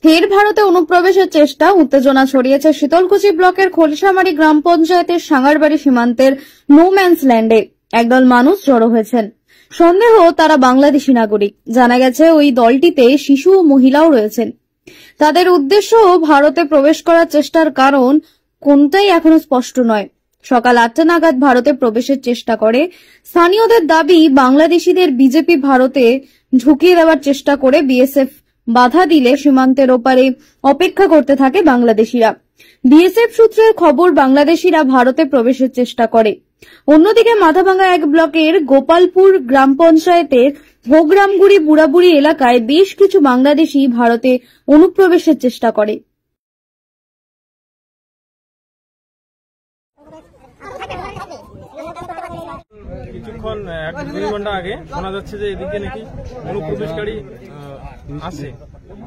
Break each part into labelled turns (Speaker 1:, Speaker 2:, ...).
Speaker 1: ফের ভারতে অনুপ্রবেশের চেষ্টা, উত্তেজনা ছড়িয়েছে শীতলকুচি ব্লকের খোলসামারি গ্রাম পঞ্চায়েতের সাঙ্গারবাড়ি সীমান্তের নো ম্যানস ল্যান্ডে একদল মানুষ জড়ো হয়েছেন। সন্দেহ তারা বাংলাদেশি নাগরিক। জানা গেছে ওই দলটিতে শিশু ও মহিলাও রয়েছেন। তাদের উদ্দেশ্য ভারতে প্রবেশ করার চেষ্টার কারণ কোনটাই এখনো স্পষ্ট নয়। সকাল 8টা নাগাদ ভারতে প্রবেশের চেষ্টা করে। স্থানীয়দের দাবি, বাংলাদেশিদের বিজেপি ভারতে ঢুকিয়ে দেওয়ার চেষ্টা করে বিএসএফ বাধা দিলে সীমান্তের ওপারে অপেক্ষা করতে থাকে বাংলাদেশিরা। বিএসএফ সূত্রের খবর, বাংলাদেশিরা ভারতে প্রবেশের চেষ্টা করে। অন্যদিকে মাথাভাঙ্গা 1 ব্লকের গোপালপুর গ্রাম পঞ্চায়েতের ভোগরামগুড়ি বুড়াবুড়ি এলাকায় বেশ কিছু বাংলাদেশি ভারতে অনুপ্রবেশের চেষ্টা করে।
Speaker 2: কিছুক্ষণ 1-2 ঘন্টা আগে শোনা যাচ্ছে যে এদিকে নাকি অনুপ্রবেশকারী আছে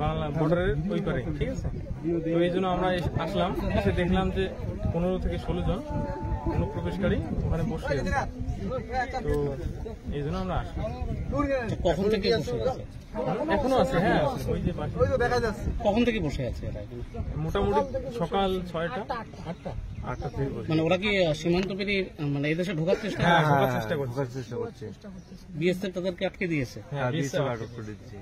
Speaker 2: বাংলা বর্ডারের ওই পারে, ঠিক আছে। তো এই জন্য আমরা আসলাম, এসে দেখলাম যে 15 থেকে 16 জন অনুপ্রবেশকারী ওখানে বসে আছে। তো এই জন্য আমরা আসলাম।
Speaker 3: কখন থেকে বসে আছে?
Speaker 2: এখনো আছে, হ্যাঁ ওই যে দেখা যাচ্ছে।
Speaker 3: কখন থেকে বসে আছে?
Speaker 2: মোটামুটি সকাল 6টা 8টা থেকে বসে।
Speaker 3: মানে ওরা কি সীমান্ত পেরিয়ে মানে এই দেশে ঢোকার চেষ্টা
Speaker 2: করছে?
Speaker 3: বিএসএফ তাদেরকে আটকে দিয়েছে।
Speaker 2: হ্যাঁ, বিএসএফ আটক করে দিয়েছে।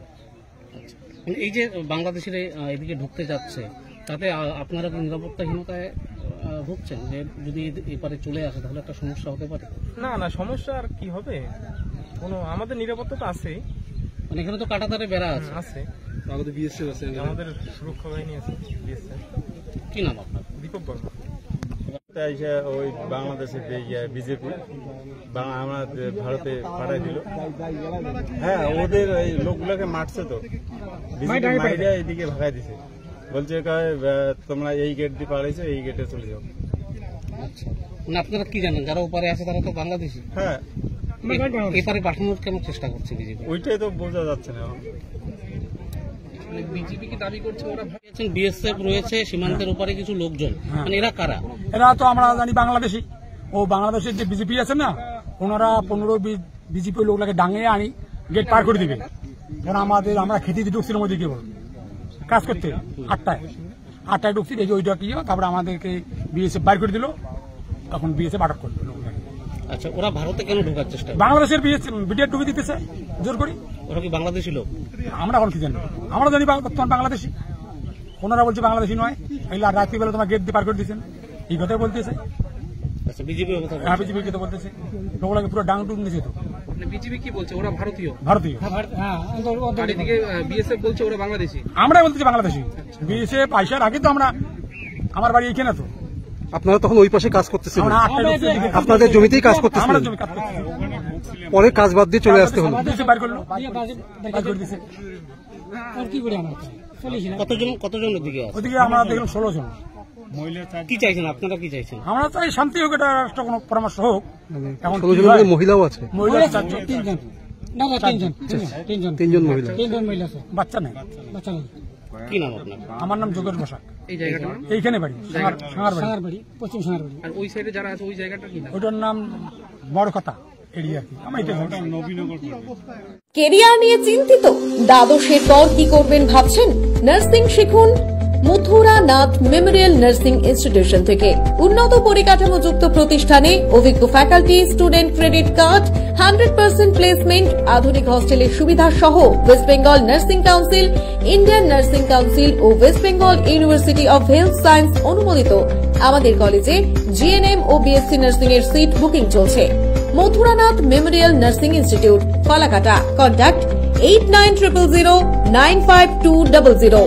Speaker 3: মানে এই যে বাংলাদেশিরা এদিকে ঢুকতে যাচ্ছে, তাতে আপনারা কি নিরাপত্তাহীনতায় ভুগছেন? যে যদি এপারে চলে আসে তাহলে একটা সমস্যা হতে পারে?
Speaker 2: না, সমস্যা আর কি হবে, আমাদের নিরাপত্তা তো আছেই।
Speaker 3: মানে এখানে তো কাঁটাতারে বেড়া
Speaker 2: আছে, আমাদের বিএসএফ আছে, আমাদের সুরক্ষা বাহিনী আছে বিএসএফ।
Speaker 3: কি নাম আপনার?
Speaker 2: দীপক বর্মা।
Speaker 4: ওই বাংলাদেশের বিজেপি আমাদের ভারতে পাঠাই দিল। হ্যাঁ, ওদের এই লোকগুলোকে মারছে তো, বিজেপি মাইরা এইদিকে ভাগাই দিছে। বলছে তোমরা এই গেট দিয়ে পাঠাইছো, এই গেটে চলে যাও।
Speaker 3: মানে আপনারা কি জানেন, যারা ওপারে আছে তারা তো বাংলাদেশি?
Speaker 4: হ্যাঁ,
Speaker 3: এপারে পাঠানোর কেমন চেষ্টা করছে বিজেপি?
Speaker 4: ওইটাই তো বোঝা যাচ্ছে না।
Speaker 3: বিজেপি কি দাবি করছে ওরা বিএসএফ রয়েছে সীমান্তের ওপারে কিছু লোকজন, মানে এরা কারা?
Speaker 5: এরা তো আমরা জানি বাংলাদেশি। ও বাংলাদেশের যে বিজেপি আছে না, ওনারা 15 বিজেপি লোকটাকে ডাঙিয়ে আনি গেট পার করে দিবে। কারণ আমরা খেতে ঢুকছিল মধ্যে কেবল কাজ করতে 8টায় ঢুকছি, দেখি ওইটা কি, তারপরে আমাদেরকে বিএসএফ বাইর করে দিল। তখন বিএসএফ আটক করলো।
Speaker 3: আচ্ছা, ওরা ভারতে কেন ঢোকার চেষ্টা?
Speaker 5: বাংলাদেশের বিডিআর ঢুকে দিতেছে জোর করি।
Speaker 3: ওরা কি বাংলাদেশি লোক?
Speaker 5: আমরা এখন কি জানি, আমরা জানি বর্তমান বাংলাদেশি। ওনারা বলছে বাংলাদেশি নয়, এগুলা রাত্রিবেলা তোমার গেট দিয়ে পার করে দিচ্ছেন, এই কথাই বলতেছে।
Speaker 3: আচ্ছা, বিজেপি
Speaker 5: কথা বলতেছে, লোকগুলোকে পুরো ডাং টুং দিয়েছে। তো
Speaker 3: বিজেপি কি বলছে? ওরা ভারতীয়।
Speaker 5: বিএসএফ বলছে ওরা বাংলাদেশি। আমরা বলতেছি বাংলাদেশি। বিএসএফ আইসার আগে তো আমার বাড়ি এখানে। তো
Speaker 6: আপনারা তখন ওই পাশে কাজ করতেছিলেন, আপনাদের জমিতেই কাজ করতেছিলেন, পরে কাজ বাদ দিয়ে চলে আসতে হলো।
Speaker 3: কতজনের দিকে
Speaker 5: ওদিকে আমরা দেখলাম 16 জন।
Speaker 3: কি চাইছেন আপনারা? কি চাইছেন?
Speaker 5: আমরা চাই শান্তি হোক, এটা একটা কোনো পরামর্শ হোক।
Speaker 6: এখন 16 জনের মহিলাও আছে? তিনজন মহিলা,
Speaker 5: বাচ্চা নেই।
Speaker 3: কি নাম আপনার?
Speaker 5: আমার নাম যোগেশ বসাক।
Speaker 3: এই জায়গাটা
Speaker 5: এইখানে বাড়ি, সাঙ্গারবাড়ি, পশ্চিম সাঙ্গারবাড়ি।
Speaker 3: আর ওই সাইডে যারা আছে ওই জায়গাটা কি নাম?
Speaker 5: ওটার নাম বড় কথা এরিয়া।
Speaker 7: কেরিয়ার নিয়ে চিন্তিত? দ্বাদশের পর কি করবেন ভাবছেন? নার্সিং শিখুন Mathura Nath memorial nursing institution থেকে। উন্নত পরিকাঠামোযুক্ত প্রতিষ্ঠানে অভিজ্ঞ faculty, student credit card, 100% placement, আধুনিক হস্টেলের সুবিধা সহ West Bengal nursing council, Indian nursing council ও West Bengal university of health science অনুমোদিত আমাদের কলেজে জিএনএম ও বিএসসি নার্সিং এর সিট বুকিং চলছে। Mathuranath memorial nursing institute, Falakata. Contact 8900095200।